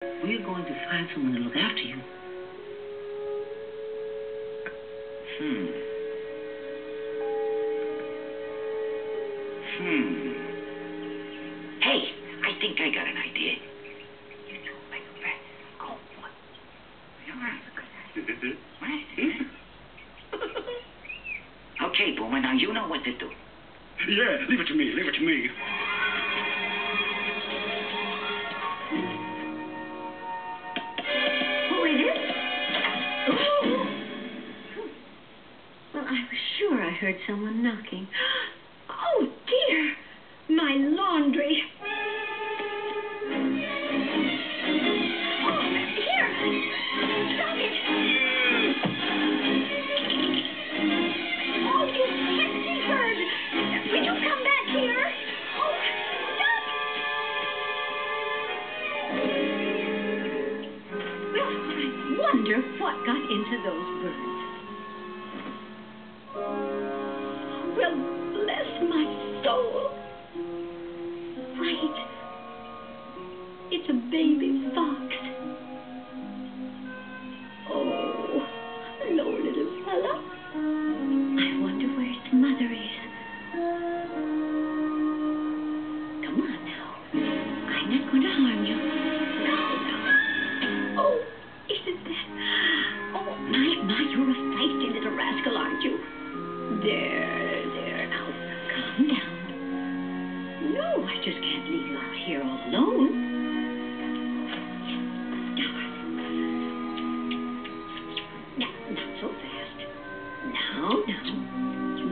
We're going to find someone to look after you. Hey, I think I got an idea. You do like a rat. Go, what? Okay, Boomer, now you know what to do. Yeah, leave it to me, leave it to me. Who is it? Oh! Well, I was sure I heard someone knocking. Oh, dear! My laundry. Oh, here! Stop it! Oh, you pesky bird! Will you come back here? Oh, stop! Well, I wonder what got into those birds. Well, bless my soul. Right. It's a baby fox. Oh, hello, little fella. I wonder where its mother is. Come on now. I'm not going to harm you. No. Oh, isn't that? Oh, my, you're a feisty little rascal, aren't you? There, now, calm down. No, I just can't leave you out here all alone. Now, not so fast. Now,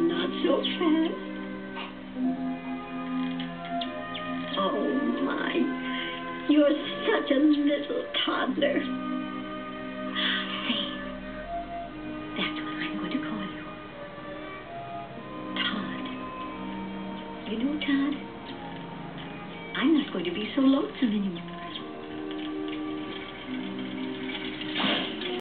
not so fast. Oh, my, you're such a little toddler. Say, that's what I'm going to call you. Todd. You know, Todd, I'm not going to be so lonesome anymore.